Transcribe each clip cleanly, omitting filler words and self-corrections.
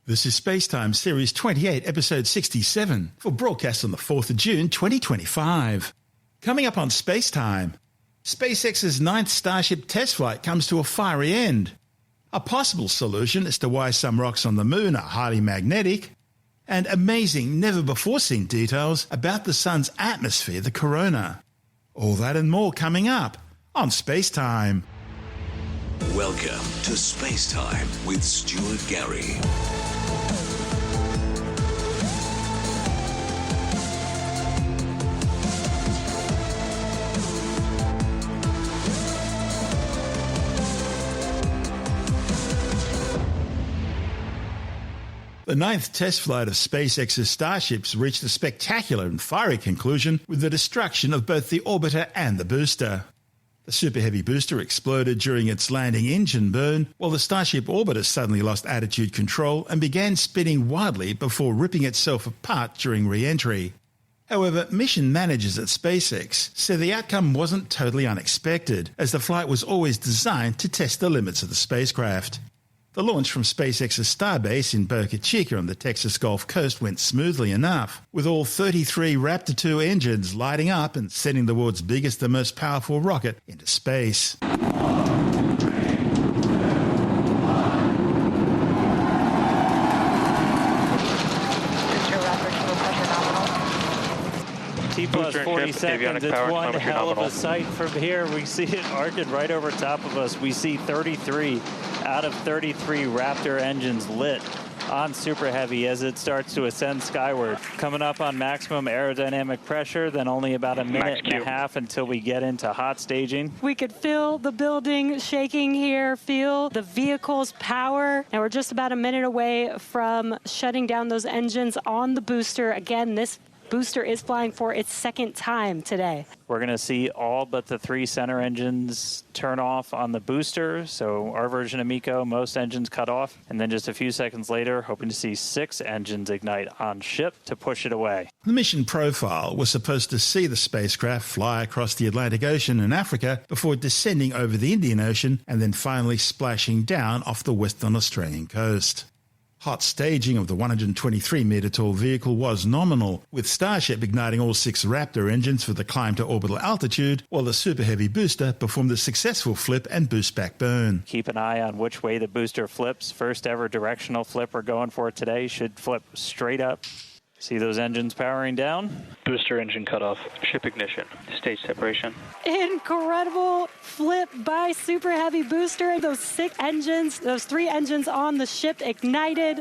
This is SpaceTime Series 28, Episode 67, for broadcast on the 4th of June 2025. Coming up on SpaceTime, SpaceX's 9th Starship test flight comes to a fiery end. A possible solution as to why some rocks on the moon are highly magnetic, and amazing, never-before-seen details about the sun's atmosphere, the corona. All that and more coming up on SpaceTime. Welcome to SpaceTime with Stuart Gary. The 9th test flight of SpaceX's Starships reached a spectacular and fiery conclusion with the destruction of both the orbiter and the booster. The Super Heavy booster exploded during its landing engine burn, while the Starship orbiter suddenly lost attitude control and began spinning wildly before ripping itself apart during re-entry. However, mission managers at SpaceX said the outcome wasn't totally unexpected, as the flight was always designed to test the limits of the spacecraft. The launch from SpaceX's Starbase in Boca Chica on the Texas Gulf Coast went smoothly enough, with all 33 Raptor 2 engines lighting up and sending the world's biggest and most powerful rocket into space. T plus 40 seconds, it's one hell of a sight from here. We see it arcing right over top of us. We see 33 out of 33 Raptor engines lit on Super Heavy as it starts to ascend skyward. Coming up on maximum aerodynamic pressure, then only about a minute and a half until we get into hot staging. We could feel the building shaking here, feel the vehicle's power. And we're just about a minute away from shutting down those engines on the booster. Again, this booster is flying for its second time today. We're going to see all but the 3 center engines turn off on the booster. So our version of MECO, most engines cut off. And then just a few seconds later, hoping to see 6 engines ignite on ship to push it away. The mission profile was supposed to see the spacecraft fly across the Atlantic Ocean and Africa before descending over the Indian Ocean and then finally splashing down off the Western Australian coast. Hot staging of the 123-metre-tall vehicle was nominal, with Starship igniting all 6 Raptor engines for the climb to orbital altitude, while the Super Heavy booster performed a successful flip and boost back burn. Keep an eye on which way the booster flips. First ever directional flip we're going for today should flip straight up. See those engines powering down? Booster engine cutoff. Ship ignition. Stage separation. Incredible flip by Super Heavy booster. Those 6 engines, those 3 engines on the ship ignited.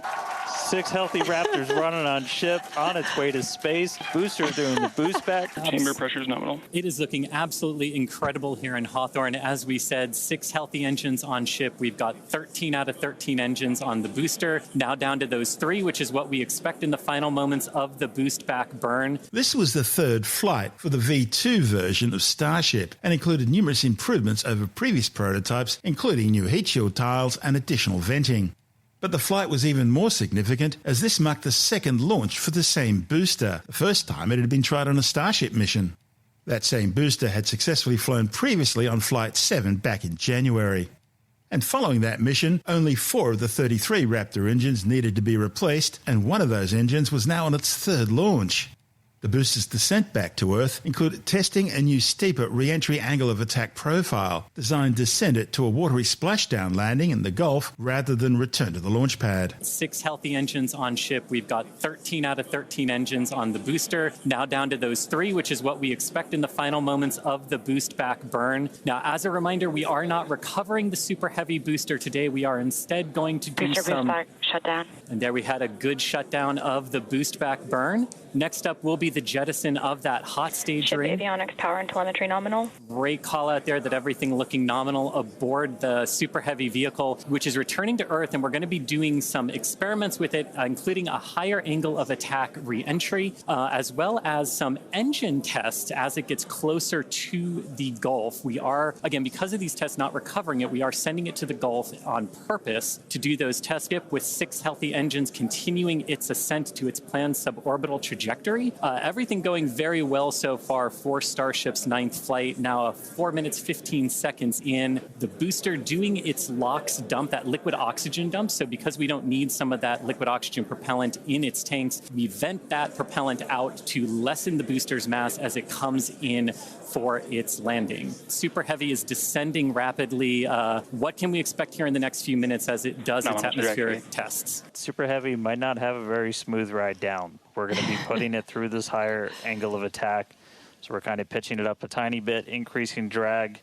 6 healthy Raptors running on ship on its way to space. Booster doing the boost back. Chamber pressure is nominal. It is looking absolutely incredible here in Hawthorne. As we said, 6 healthy engines on ship. We've got 13 out of 13 engines on the booster. Now down to those 3, which is what we expect in the final moments of the boost back burn. This was the 3rd flight for the V2 version of Starship and included numerous improvements over previous prototypes, including new heat shield tiles and additional venting. But the flight was even more significant as this marked the 2nd launch for the same booster, the first time it had been tried on a Starship mission. That same booster had successfully flown previously on Flight 7 back in January. And following that mission, only 4 of the 33 Raptor engines needed to be replaced, and one of those engines was now on its 3rd launch. The booster's descent back to Earth included testing a new steeper re-entry angle of attack profile, designed to send it to a watery splashdown landing in the Gulf rather than return to the launch pad. 6 healthy engines on ship. We've got 13 out of 13 engines on the booster. Now down to those 3, which is what we expect in the final moments of the boost back burn. Now, as a reminder, we are not recovering the Super Heavy booster today. We are instead going to do some... shutdown. And there we had a good shutdown of the boost back burn. Next up will be the jettison of that hot stage Ship ring. avionics, power and telemetry nominal. Great call out there that everything looking nominal aboard the Super Heavy vehicle, which is returning to Earth, and we're going to be doing some experiments with it, including a higher angle of attack re-entry, as well as some engine tests as it gets closer to the Gulf. We are, again, because of these tests not recovering it, we are sending it to the Gulf on purpose to do those tests with 6 healthy engines continuing its ascent to its planned suborbital trajectory. Everything going very well so far for Starship's 9th flight. Now 4 minutes, 15 seconds in. The booster doing its LOX dump, that liquid oxygen dump. So because we don't need some of that liquid oxygen propellant in its tanks, we vent that propellant out to lessen the booster's mass as it comes in for its landing. Super Heavy is descending rapidly. What can we expect here in the next few minutes as it does its atmospheric tests? Super Heavy might not have a very smooth ride down. We're going to be putting it through this higher angle of attack. So we're kind of pitching it up a tiny bit, increasing drag.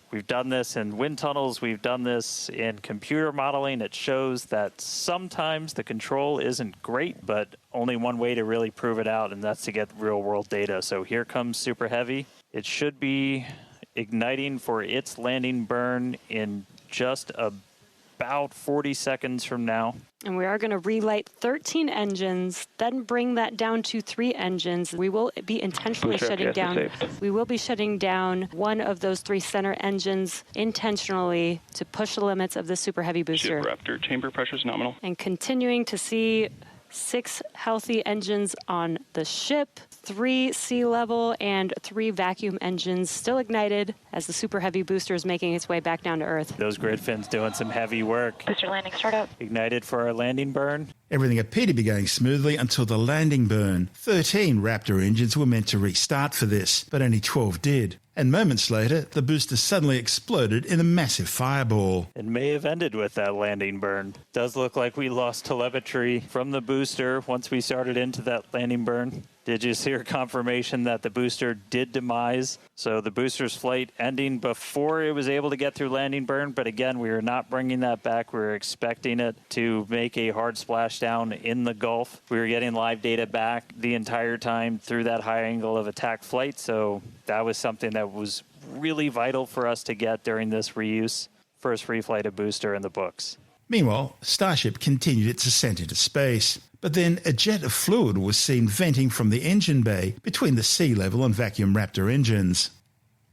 We've done this in wind tunnels. We've done this in computer modeling. It shows that sometimes the control isn't great, but only one way to really prove it out, and that's to get real world data. So here comes Super Heavy. It should be igniting for its landing burn in just about 40 seconds from now. And we are going to relight 13 engines, then bring that down to 3 engines. We will be intentionally shutting down. We will be shutting down one of those 3 center engines intentionally to push the limits of the Super Heavy booster. Raptor chamber pressure is nominal. And continuing to see 6 healthy engines on the ship, 3 sea level and 3 vacuum engines still ignited as the Super Heavy booster is making its way back down to Earth. Those grid fins doing some heavy work. Booster landing startup. Ignited for our landing burn. Everything appeared to be going smoothly until the landing burn. 13 Raptor engines were meant to restart for this, but only 12 did. And moments later, the booster suddenly exploded in a massive fireball. It may have ended with that landing burn. Does look like we lost telemetry from the booster once we started into that landing burn. Did you hear confirmation that the booster did demise? So the booster's flight ending before it was able to get through landing burn, but again, we are not bringing that back. We were expecting it to make a hard splashdown in the Gulf. We were getting live data back the entire time through that high angle of attack flight, so that was something that was really vital for us to get during this reuse. First reflight of booster in the books. Meanwhile, Starship continued its ascent into space. But then a jet of fluid was seen venting from the engine bay between the sea level and vacuum Raptor engines.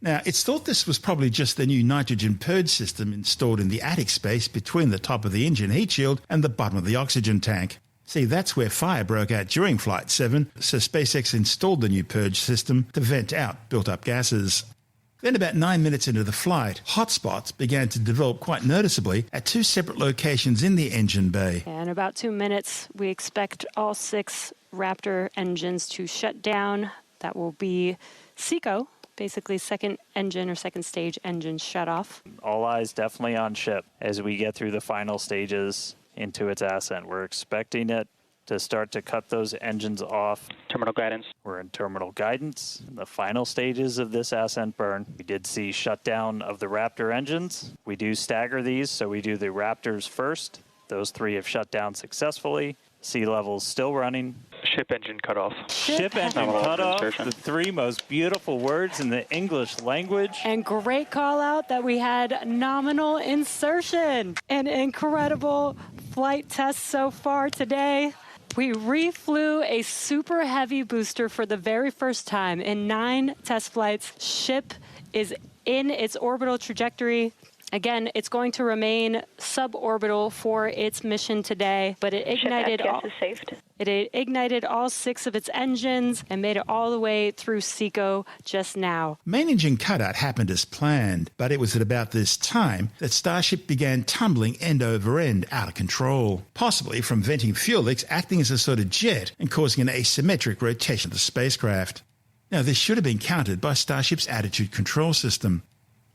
Now, it's thought this was probably just the new nitrogen purge system installed in the attic space between the top of the engine heat shield and the bottom of the oxygen tank. See, that's where fire broke out during Flight 7, so SpaceX installed the new purge system to vent out built-up gases. Then about 9 minutes into the flight, hotspots began to develop quite noticeably at 2 separate locations in the engine bay. In about 2 minutes, we expect all 6 Raptor engines to shut down. That will be SECO, basically second engine or second stage engine shut off. All eyes definitely on ship as we get through the final stages into its ascent. We're expecting it to start to cut those engines off. Terminal guidance. We're in terminal guidance. In the final stages of this ascent burn, we did see shutdown of the Raptor engines. We do stagger these, so we do the Raptors first. Those 3 have shut down successfully. Sea level's still running. Ship engine cutoff. Ship engine cutoff, the 3 most beautiful words in the English language. And great call out that we had nominal insertion. An incredible flight test so far today. We reflew a Super Heavy booster for the very first time in 9 test flights. Ship is in its orbital trajectory. Again, it's going to remain suborbital for its mission today, but it ignited all 6 of its engines and made it all the way through SECO just now. Main engine cutout happened as planned, but it was at about this time that Starship began tumbling end over end out of control, possibly from venting fuel leaks acting as a sort of jet and causing an asymmetric rotation of the spacecraft. Now, this should have been countered by Starship's attitude control system.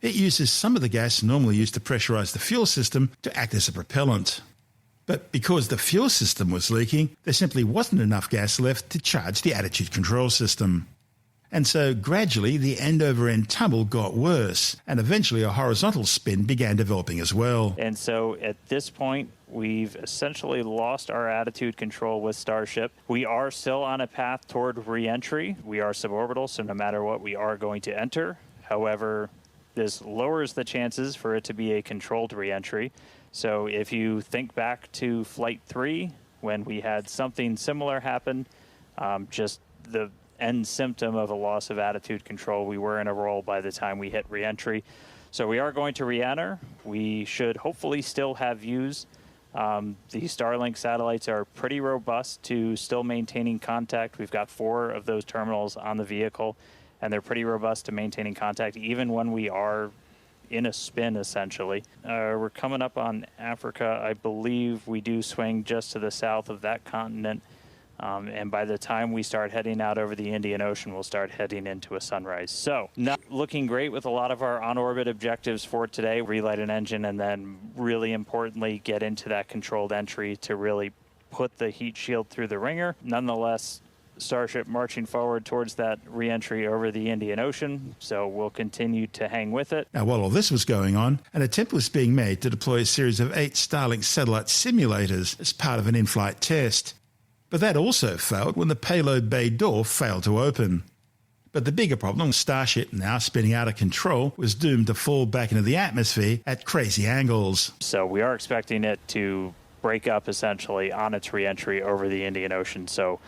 It uses some of the gas normally used to pressurize the fuel system to act as a propellant. But because the fuel system was leaking, there simply wasn't enough gas left to charge the attitude control system. And so gradually the end-over-end tumble got worse, and eventually a horizontal spin began developing as well. And so at this point, we've essentially lost our attitude control with Starship. We are still on a path toward reentry. We are suborbital, so no matter what, we are going to enter. However, this lowers the chances for it to be a controlled reentry. So if you think back to Flight 3, when we had something similar happen, just the end symptom of a loss of attitude control, we were in a roll by the time we hit reentry. So we are going to re-enter. We should hopefully still have views The Starlink satellites are pretty robust to still maintaining contact. We've got 4 of those terminals on the vehicle, and they're pretty robust to maintaining contact even when we are in a spin, essentially. We're coming up on Africa. I believe we do swing just to the south of that continent. And by the time we start heading out over the Indian Ocean, we'll start heading into a sunrise. So, not looking great with a lot of our on-orbit objectives for today. Relight an engine, and then really importantly, get into that controlled entry to really put the heat shield through the ringer. Nonetheless, Starship marching forward towards that reentry over the Indian Ocean, so we'll continue to hang with it. Now, while all this was going on, an attempt was being made to deploy a series of 8 Starlink satellite simulators as part of an in-flight test. But that also failed when the payload bay door failed to open. But the bigger problem, Starship, now spinning out of control, was doomed to fall back into the atmosphere at crazy angles. So we are expecting it to break up essentially on its reentry over the Indian Ocean. So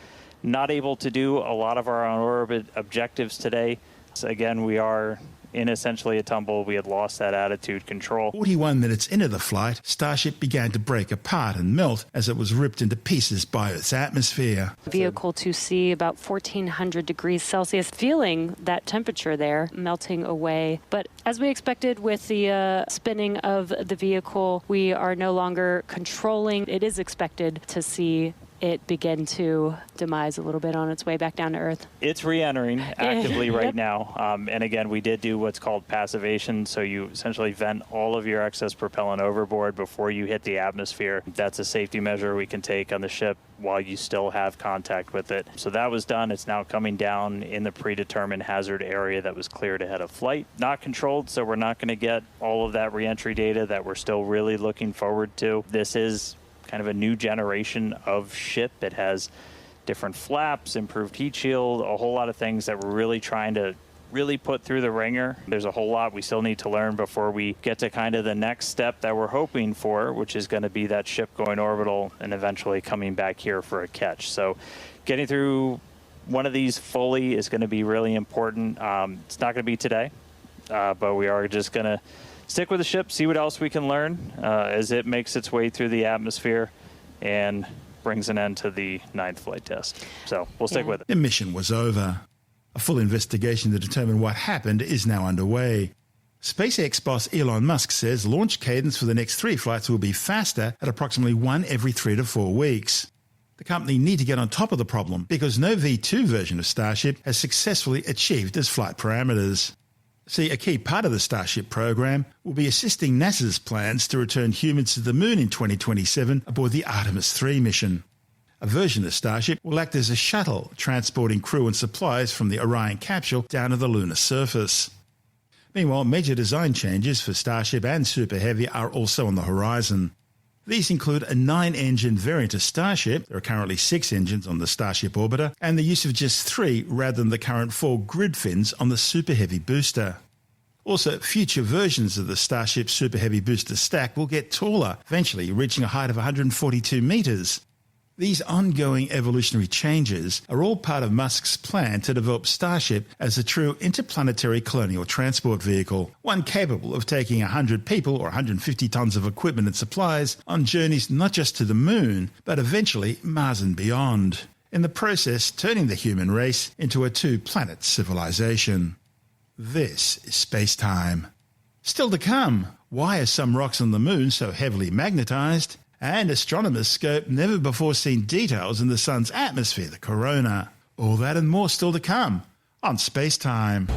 not able to do a lot of our on-orbit objectives today. So again, we are in essentially a tumble. We had lost that attitude control. 41 minutes into the flight, Starship began to break apart and melt as it was ripped into pieces by Earth's atmosphere. Vehicle to see about 1,400 degrees Celsius, feeling that temperature there melting away. But as we expected with the spinning of the vehicle, we are no longer controlling. It is expected to see it begin to demise a little bit on its way back down to Earth. It's re-entering actively right now. And again, we did do what's called passivation. So you essentially vent all of your excess propellant overboard before you hit the atmosphere. That's a safety measure we can take on the ship while you still have contact with it. So that was done. It's now coming down in the predetermined hazard area that was cleared ahead of flight. Not controlled, so we're not going to get all of that re-entry data that we're still really looking forward to. This is kind of a new generation of ship. It has different flaps, improved heat shield, a whole lot of things that we're really trying to really put through the ringer. There's a whole lot we still need to learn before we get to kind of the next step that we're hoping for, which is going to be that ship going orbital and eventually coming back here for a catch. So getting through one of these fully is going to be really important. It's not going to be today, but we are just going to stick with the ship, see what else we can learn as it makes its way through the atmosphere and brings an end to the 9th flight test. So we'll stick with it. The mission was over. A full investigation to determine what happened is now underway. SpaceX boss Elon Musk says launch cadence for the next 3 flights will be faster at approximately 1 every 3 to 4 weeks. The company need to get on top of the problem because no V2 version of Starship has successfully achieved its flight parameters. See, a key part of the Starship program will be assisting NASA's plans to return humans to the Moon in 2027 aboard the Artemis 3 mission. A version of Starship will act as a shuttle, transporting crew and supplies from the Orion capsule down to the lunar surface. Meanwhile, major design changes for Starship and Super Heavy are also on the horizon. These include a 9-engine variant of Starship, there are currently 6 engines on the Starship orbiter, and the use of just 3 rather than the current 4 grid fins on the Super Heavy booster. Also, future versions of the Starship Super Heavy booster stack will get taller, eventually reaching a height of 142 metres. These ongoing evolutionary changes are all part of Musk's plan to develop Starship as a true interplanetary colonial transport vehicle, one capable of taking 100 people or 150 tons of equipment and supplies on journeys not just to the Moon, but eventually Mars and beyond, in the process turning the human race into a 2-planet civilization. This is SpaceTime. Still to come, why are some rocks on the Moon so heavily magnetized? And astronomers scope never-before-seen details in the Sun's atmosphere, the corona. All that and more still to come on SpaceTime.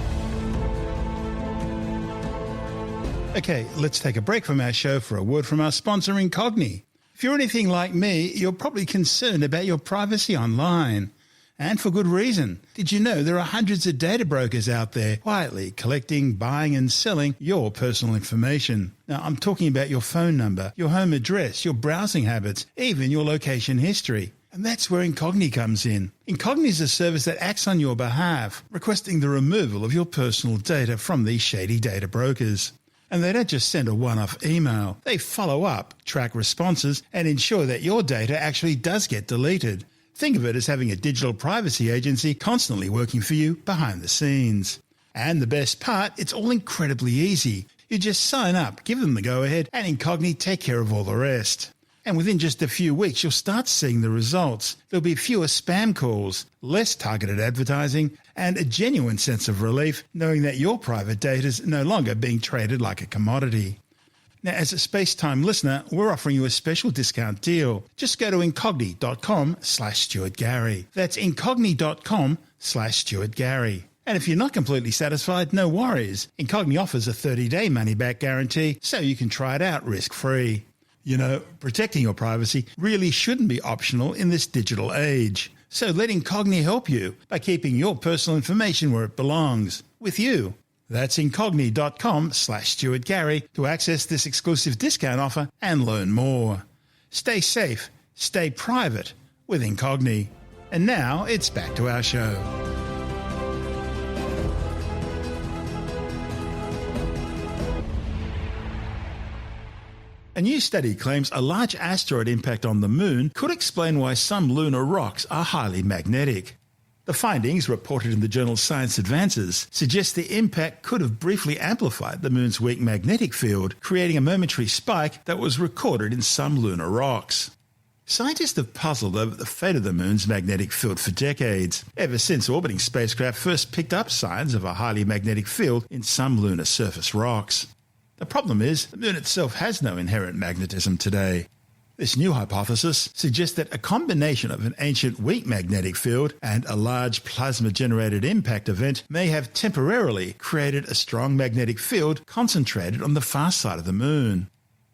Okay, let's take a break from our show for a word from our sponsor, Incogni. If you're anything like me, you're probably concerned about your privacy online. And for good reason. Did you know there are hundreds of data brokers out there quietly collecting, buying and selling your personal information? Now, I'm talking about your phone number, your home address, your browsing habits, even your location history. And that's where Incogni comes in. Incogni is a service that acts on your behalf, requesting the removal of your personal data from these shady data brokers. And they don't just send a one-off email. They follow up, track responses, and ensure that your data actually does get deleted. Think of it as having a digital privacy agency constantly working for you behind the scenes. And the best part, it's all incredibly easy. You just sign up, give them the go-ahead, and Incogni take care of all the rest. And within just a few weeks, you'll start seeing the results. There'll be fewer spam calls, less targeted advertising, and a genuine sense of relief knowing that your private data is no longer being traded like a commodity. Now, as a SpaceTime listener, we're offering you a special discount deal. Just go to incogni.com/Stuart Gary. That's incogni.com/Stuart Gary. And if you're not completely satisfied, no worries. Incogni offers a 30-day money-back guarantee, so you can try it out risk-free. You know, protecting your privacy really shouldn't be optional in this digital age. So let Incogni help you by keeping your personal information where it belongs, with you. That's incogni.com/Stuart Gary to access this exclusive discount offer and learn more. Stay safe, stay private with Incogni. And now it's back to our show. A new study claims a large asteroid impact on the Moon could explain why some lunar rocks are highly magnetic. The findings, reported in the journal Science Advances, suggest the impact could have briefly amplified the Moon's weak magnetic field, creating a momentary spike that was recorded in some lunar rocks. Scientists have puzzled over the fate of the Moon's magnetic field for decades, ever since orbiting spacecraft first picked up signs of a highly magnetic field in some lunar surface rocks. The problem is, the Moon itself has no inherent magnetism today. This new hypothesis suggests that a combination of an ancient weak magnetic field and a large plasma-generated impact event may have temporarily created a strong magnetic field concentrated on the far side of the Moon.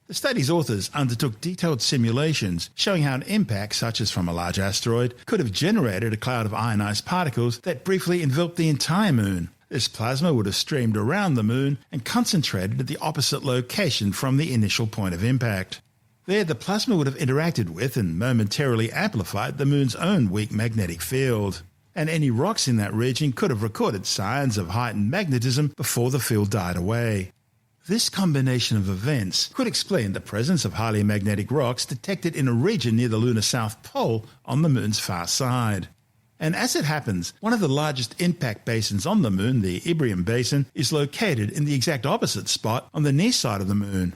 The study's authors undertook detailed simulations showing how an impact, such as from a large asteroid, could have generated a cloud of ionized particles that briefly enveloped the entire Moon. This plasma would have streamed around the Moon and concentrated at the opposite location from the initial point of impact. There, the plasma would have interacted with and momentarily amplified the Moon's own weak magnetic field. And any rocks in that region could have recorded signs of heightened magnetism before the field died away. This combination of events could explain the presence of highly magnetic rocks detected in a region near the lunar South Pole on the Moon's far side. And as it happens, one of the largest impact basins on the Moon, the Ibrium Basin, is located in the exact opposite spot on the near side of the Moon.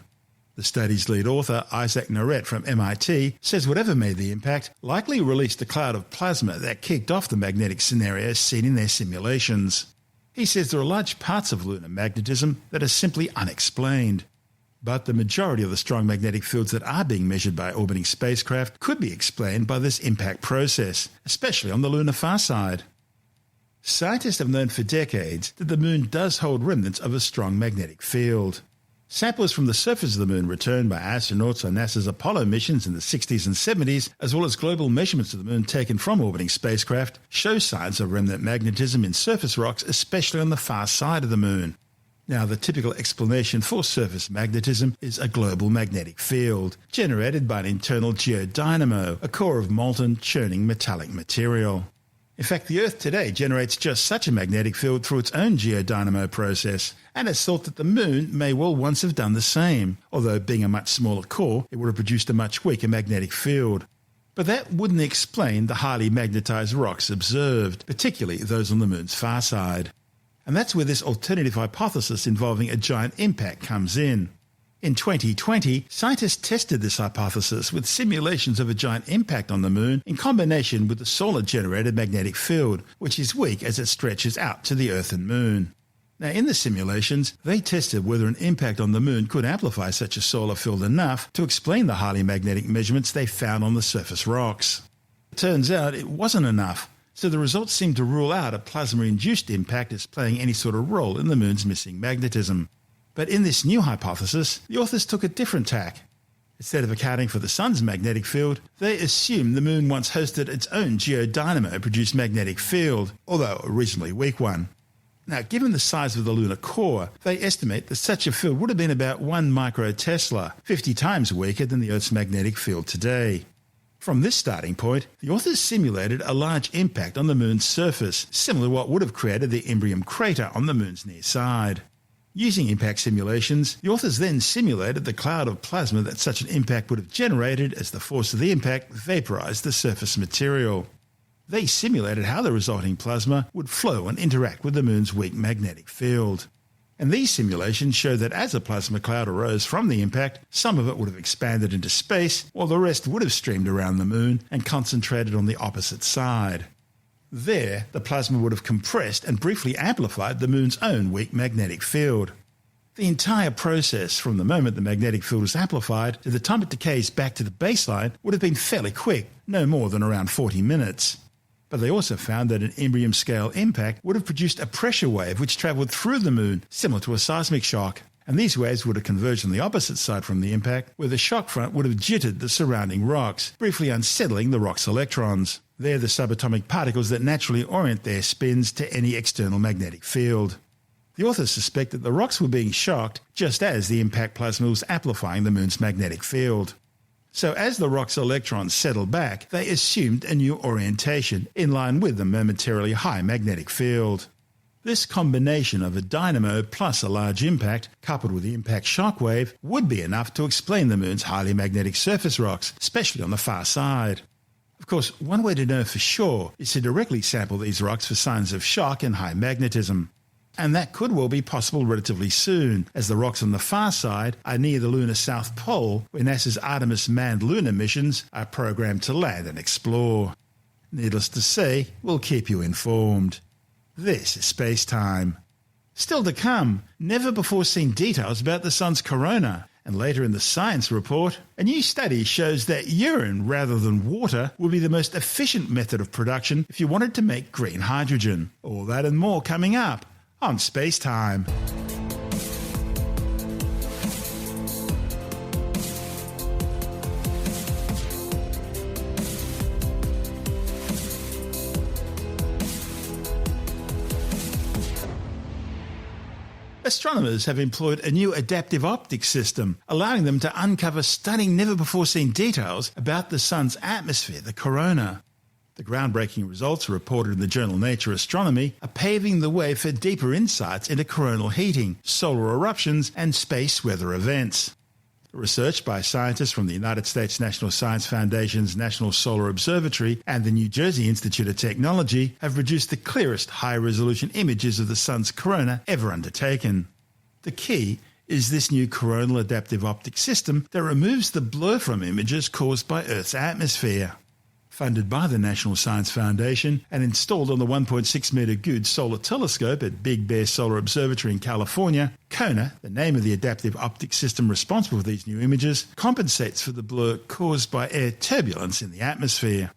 The study's lead author, Isaac Naret from MIT, says whatever made the impact likely released a cloud of plasma that kicked off the magnetic scenario seen in their simulations. He says there are large parts of lunar magnetism that are simply unexplained. But the majority of the strong magnetic fields that are being measured by orbiting spacecraft could be explained by this impact process, especially on the lunar far side. Scientists have known for decades that the Moon does hold remnants of a strong magnetic field. Samples from the surface of the Moon returned by astronauts on NASA's Apollo missions in the 60s and 70s, as well as global measurements of the Moon taken from orbiting spacecraft, show signs of remnant magnetism in surface rocks, especially on the far side of the Moon. Now, the typical explanation for surface magnetism is a global magnetic field, generated by an internal geodynamo, a core of molten, churning metallic material. In fact, the Earth today generates just such a magnetic field through its own geodynamo process, and it's thought that the Moon may well once have done the same, although being a much smaller core, it would have produced a much weaker magnetic field. But that wouldn't explain the highly magnetized rocks observed, particularly those on the Moon's far side. And that's where this alternative hypothesis involving a giant impact comes in. In 2020, scientists tested this hypothesis with simulations of a giant impact on the Moon in combination with the solar-generated magnetic field, which is weak as it stretches out to the Earth and Moon. Now, in the simulations, they tested whether an impact on the Moon could amplify such a solar field enough to explain the highly magnetic measurements they found on the surface rocks. It turns out it wasn't enough, so the results seem to rule out a plasma-induced impact as playing any sort of role in the Moon's missing magnetism. But in this new hypothesis, the authors took a different tack. Instead of accounting for the Sun's magnetic field, they assumed the Moon once hosted its own geodynamo-produced magnetic field, although a reasonably weak one. Now, given the size of the lunar core, they estimate that such a field would have been about 1 microtesla, 50 times weaker than the Earth's magnetic field today. From this starting point, the authors simulated a large impact on the Moon's surface, similar to what would have created the Imbrium crater on the Moon's near side. Using impact simulations, the authors then simulated the cloud of plasma that such an impact would have generated as the force of the impact vaporized the surface material. They simulated how the resulting plasma would flow and interact with the Moon's weak magnetic field. And these simulations show that as a plasma cloud arose from the impact, some of it would have expanded into space, while the rest would have streamed around the moon and concentrated on the opposite side. There, the plasma would have compressed and briefly amplified the moon's own weak magnetic field. The entire process, from the moment the magnetic field was amplified to the time it decays back to the baseline, would have been fairly quick, no more than around 40 minutes. But they also found that an Imbrium-scale impact would have produced a pressure wave which travelled through the moon, similar to a seismic shock. And these waves would have converged on the opposite side from the impact, where the shock front would have jittered the surrounding rocks, briefly unsettling the rock's electrons. They're the subatomic particles that naturally orient their spins to any external magnetic field. The authors suspect that the rocks were being shocked just as the impact plasma was amplifying the moon's magnetic field. So as the rock's electrons settled back, they assumed a new orientation in line with the momentarily high magnetic field. This combination of a dynamo plus a large impact, coupled with the impact shock wave, would be enough to explain the moon's highly magnetic surface rocks, especially on the far side. Of course, one way to know for sure is to directly sample these rocks for signs of shock and high magnetism. And that could well be possible relatively soon, as the rocks on the far side are near the lunar South Pole, where NASA's Artemis manned lunar missions are programmed to land and explore. Needless to say, we'll keep you informed. This is Space Time. Still to come, never-before-seen details about the Sun's corona. And later in the science report, a new study shows that urine rather than water would be the most efficient method of production if you wanted to make green hydrogen. All that and more coming up on Space Time. Astronomers have employed a new adaptive optics system, allowing them to uncover stunning, never-before-seen details about the Sun's atmosphere, the corona. The groundbreaking results reported in the journal Nature Astronomy are paving the way for deeper insights into coronal heating, solar eruptions, and space weather events. Research by scientists from the United States National Science Foundation's National Solar Observatory and the New Jersey Institute of Technology have produced the clearest high-resolution images of the Sun's corona ever undertaken. The key is this new coronal adaptive optic system that removes the blur from images caused by Earth's atmosphere. Funded by the National Science Foundation and installed on the 1.6-metre Good Solar Telescope at Big Bear Solar Observatory in California, CONA, the name of the adaptive optics system responsible for these new images, compensates for the blur caused by air turbulence in the atmosphere.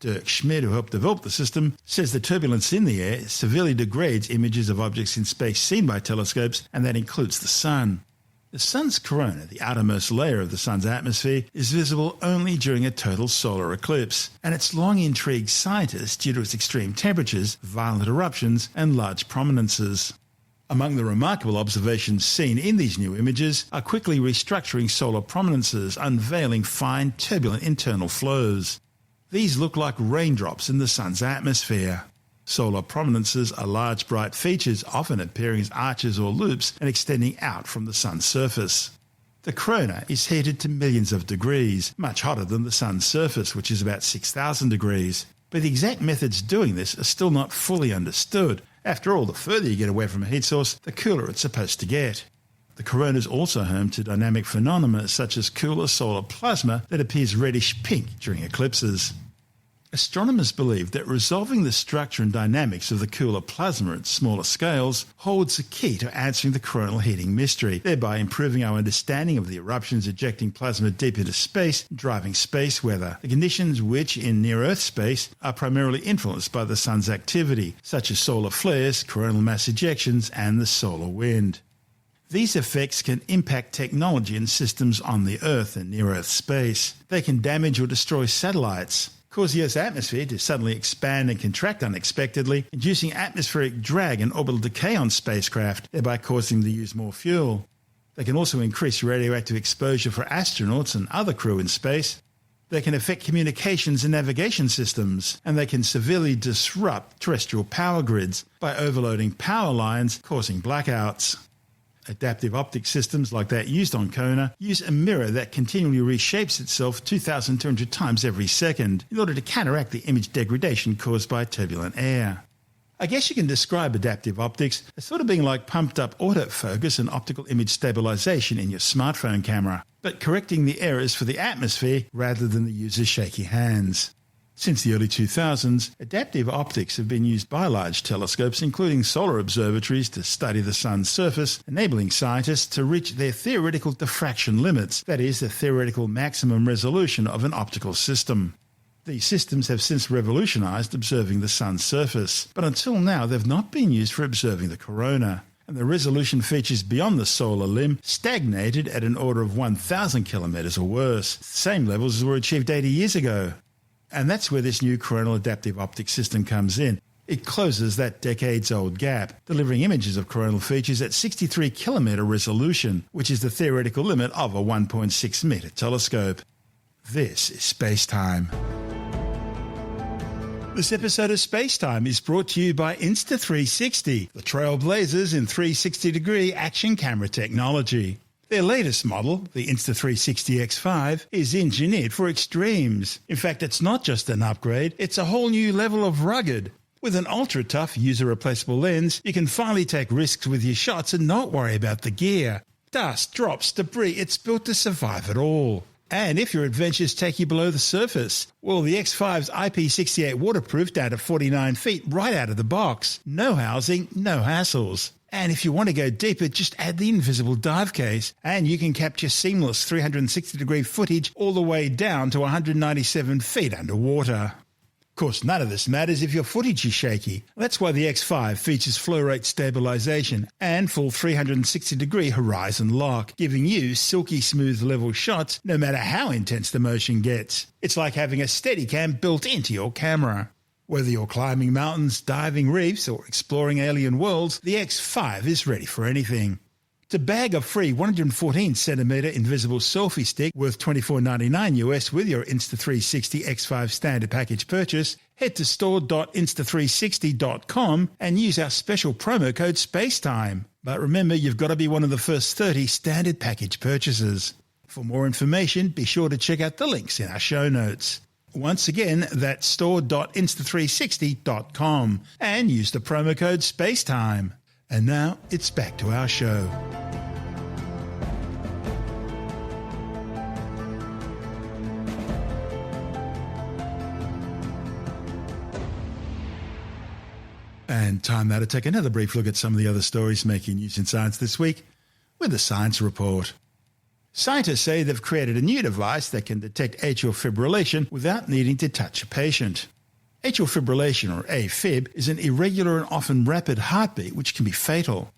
Dirk Schmidt, who helped develop the system, says the turbulence in the air severely degrades images of objects in space seen by telescopes, and that includes the Sun. The Sun's corona, the outermost layer of the Sun's atmosphere, is visible only during a total solar eclipse, and it's long intrigued scientists due to its extreme temperatures, violent eruptions, and large prominences. Among the remarkable observations seen in these new images are quickly restructuring solar prominences, unveiling fine, turbulent internal flows. These look like raindrops in the Sun's atmosphere. Solar prominences are large, bright features, often appearing as arches or loops and extending out from the Sun's surface. The corona is heated to millions of degrees, much hotter than the Sun's surface, which is about 6,000 degrees. But the exact methods doing this are still not fully understood. After all, the further you get away from a heat source, the cooler it's supposed to get. The corona is also home to dynamic phenomena such as cooler solar plasma that appears reddish-pink during eclipses. Astronomers believe that resolving the structure and dynamics of the cooler plasma at smaller scales holds the key to answering the coronal heating mystery, thereby improving our understanding of the eruptions ejecting plasma deep into space, driving space weather, the conditions which, in near-Earth space, are primarily influenced by the Sun's activity, such as solar flares, coronal mass ejections, and the solar wind. These effects can impact technology and systems on the Earth and near-Earth space. They can damage or destroy satellites, cause the Earth's atmosphere to suddenly expand and contract unexpectedly, inducing atmospheric drag and orbital decay on spacecraft, thereby causing them to use more fuel. They can also increase radioactive exposure for astronauts and other crew in space. They can affect communications and navigation systems, and they can severely disrupt terrestrial power grids by overloading power lines, causing blackouts. Adaptive optic systems like that used on Kona use a mirror that continually reshapes itself 2,200 times every second in order to counteract the image degradation caused by turbulent air. I guess you can describe adaptive optics as sort of being like pumped-up autofocus and optical image stabilization in your smartphone camera, but correcting the errors for the atmosphere rather than the user's shaky hands. Since the early 2000s, adaptive optics have been used by large telescopes, including solar observatories, to study the sun's surface, enabling scientists to reach their theoretical diffraction limits, that is, the theoretical maximum resolution of an optical system. These systems have since revolutionized observing the sun's surface, but until now they've not been used for observing the corona. And the resolution features beyond the solar limb stagnated at an order of 1,000 kilometers or worse, same levels as were achieved 80 years ago. And that's where this new coronal adaptive optics system comes in. It closes that decades-old gap, delivering images of coronal features at 63 kilometer resolution, which is the theoretical limit of a 1.6 meter telescope. This is SpaceTime. This episode of SpaceTime is brought to you by Insta360, the trailblazers in 360-degree action camera technology. Their latest model, the Insta360 X5, is engineered for extremes. In fact, it's not just an upgrade, it's a whole new level of rugged. With an ultra-tough, user-replaceable lens, you can finally take risks with your shots and not worry about the gear. Dust, drops, debris, it's built to survive it all. And if your adventures take you below the surface, well, the X5's IP68 waterproof down to 49 feet right out of the box. No housing, no hassles. And if you want to go deeper, just add the invisible dive case, and you can capture seamless 360-degree footage all the way down to 197 feet underwater. Of course, none of this matters if your footage is shaky. That's why the X5 features flow rate stabilization and full 360-degree horizon lock, giving you silky smooth level shots no matter how intense the motion gets. It's like having a Steadicam built into your camera. Whether you're climbing mountains, diving reefs, or exploring alien worlds, the X5 is ready for anything. To bag a free 114cm invisible selfie stick worth $24.99 US with your Insta360 X5 standard package purchase, head to store.insta360.com and use our special promo code SpaceTime. But remember, you've got to be one of the first 30 standard package purchases. For more information, be sure to check out the links in our show notes. Once again, that's store.insta360.com and use the promo code SpaceTime. And now it's back to our show. And time now to take another brief look at some of the other stories making news in science this week with the Science Report. Scientists say they've created a new device that can detect atrial fibrillation without needing to touch a patient. Atrial fibrillation, or AFib, is an irregular and often rapid heartbeat which can be fatal.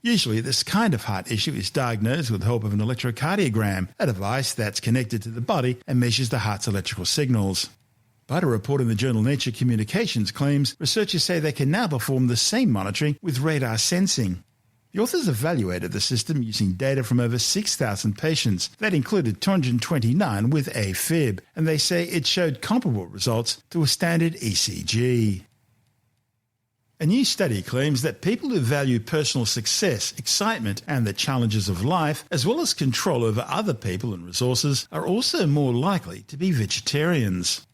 Usually this kind of heart issue is diagnosed with the help of an electrocardiogram, a device that's connected to the body and measures the heart's electrical signals. But a report in the journal Nature Communications claims researchers say they can now perform the same monitoring with radar sensing. The authors evaluated the system using data from over 6,000 patients. That included 229 with AFib, and they say it showed comparable results to a standard ECG. A new study claims that people who value personal success, excitement, and the challenges of life, as well as control over other people and resources, are also more likely to be vegetarians.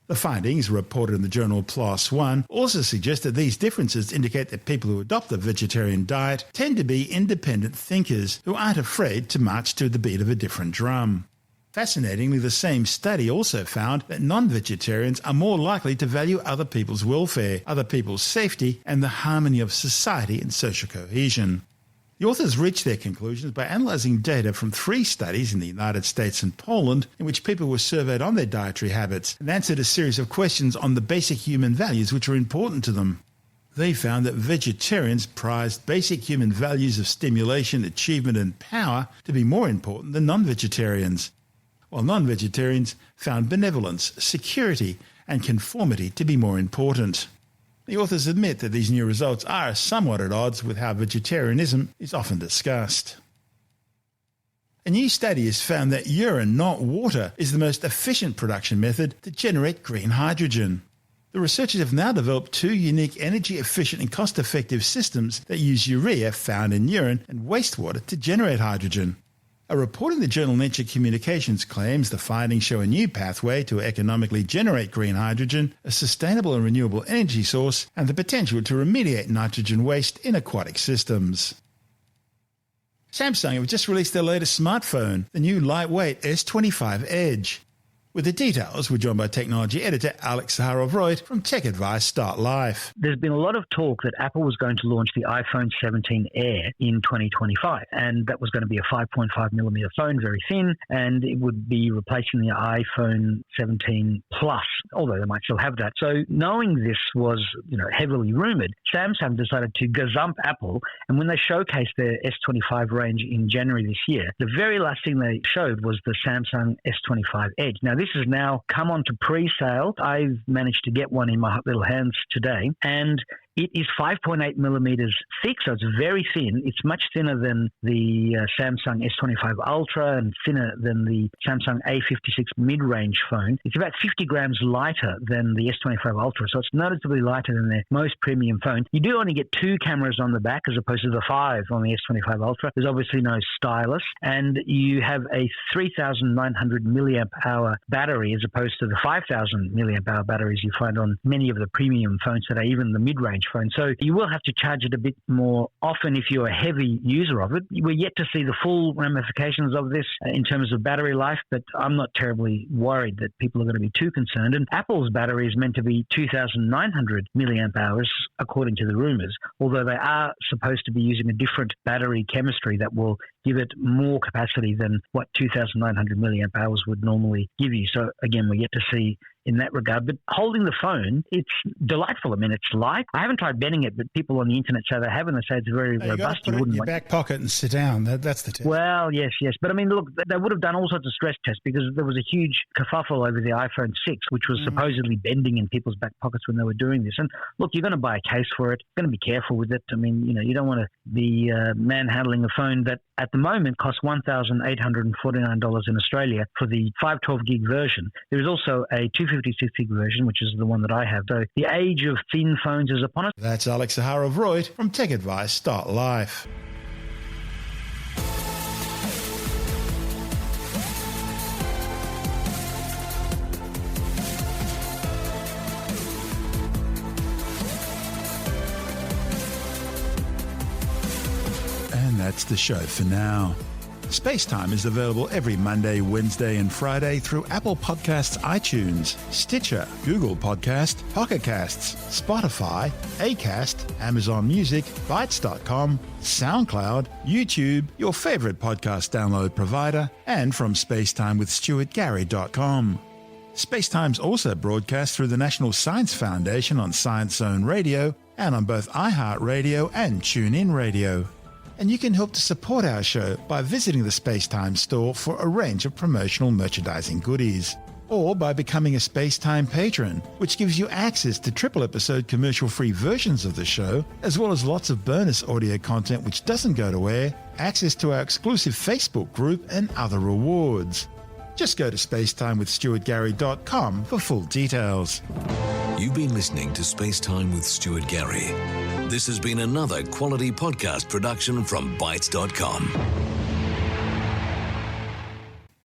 The findings, reported in the journal PLOS One, also suggest that these differences indicate that people who adopt a vegetarian diet tend to be independent thinkers who aren't afraid to march to the beat of a different drum. Fascinatingly, the same study also found that non-vegetarians are more likely to value other people's welfare, other people's safety, and the harmony of society and social cohesion. The authors reached their conclusions by analysing data from 3 studies in the United States and Poland in which people were surveyed on their dietary habits and answered a series of questions on the basic human values which are important to them. They found that vegetarians prized basic human values of stimulation, achievement and power to be more important than non-vegetarians, while non-vegetarians found benevolence, security and conformity to be more important. The authors admit that these new results are somewhat at odds with how vegetarianism is often discussed. A new study has found that urine, not water, is the most efficient production method to generate green hydrogen. The researchers have now developed 2 unique energy-efficient and cost-effective systems that use urea found in urine and wastewater to generate hydrogen. A report in the journal Nature Communications claims the findings show a new pathway to economically generate green hydrogen, a sustainable and renewable energy source, and the potential to remediate nitrogen waste in aquatic systems. Samsung have just released their latest smartphone, the new lightweight S25 Edge. With the details, we're joined by technology editor Alex Zaharov-Reutt from Tech Advice Start Life. There's been a lot of talk that Apple was going to launch the iPhone 17 Air in 2025, and that was going to be a 5.5mm phone, very thin, and it would be replacing the iPhone 17 Plus, although they might still have that. So knowing this was, heavily rumored, Samsung decided to gazump Apple, and when they showcased their S25 range in January this year, the very last thing they showed was the Samsung S25 Edge. Now, this has now come on to pre-sale. I've managed to get one in my little hands today, and it is 5.8 millimeters thick, so it's very thin. It's much thinner than the Samsung S25 Ultra and thinner than the Samsung A56 mid-range phone. It's about 50 grams lighter than the S25 Ultra, so it's noticeably lighter than their most premium phone. You do only get 2 cameras on the back as opposed to the 5 on the S25 Ultra. There's obviously no stylus, and you have a 3,900 milliamp hour battery as opposed to the 5,000 milliamp hour batteries you find on many of the premium phones today, even the mid-range phone. So you will have to charge it a bit more often if you're a heavy user of it. We're yet to see the full ramifications of this in terms of battery life, but I'm not terribly worried that people are going to be too concerned. And Apple's battery is meant to be 2,900 milliamp hours, according to the rumors, although they are supposed to be using a different battery chemistry that will give it more capacity than what 2,900 milliamp hours would normally give you. So again, we're yet to see in that regard. But holding the phone, it's delightful. I mean, it's light. I haven't tried bending it, but people on the internet say they have, and they say it's very robust. You got to put it in your back pocket and sit down. That's the test. Well, yes. But I mean, look, they would have done all sorts of stress tests because there was a huge kerfuffle over the iPhone 6, which was supposedly bending in people's back pockets when they were doing this. And look, you're going to buy a case for it. You're going to be careful with it. I mean, you don't want to be manhandling a phone that at the moment costs $1,849 in Australia for the 512 gig version. There is also a 256 gig version, which is the one that I have. So the age of thin phones is upon us. That's Alex Zaharov-Reutt from Tech Advice Start Life. And that's the show for now. SpaceTime is available every Monday, Wednesday and Friday through Apple Podcasts, iTunes, Stitcher, Google Podcast, Pocket Casts, Spotify, Acast, Amazon Music, Bytes.com, SoundCloud, YouTube, your favourite podcast download provider, and from spacetimewithstuartgary.com. SpaceTime's also broadcast through the National Science Foundation on Science Zone Radio and on both iHeartRadio and TuneIn Radio. And you can help to support our show by visiting the SpaceTime store for a range of promotional merchandising goodies, or by becoming a SpaceTime patron, which gives you access to triple-episode commercial-free versions of the show, as well as lots of bonus audio content which doesn't go to air, access to our exclusive Facebook group, and other rewards. Just go to spacetimewithstuartgary.com for full details. You've been listening to SpaceTime with Stuart Gary. This has been another quality podcast production from Bytes.com.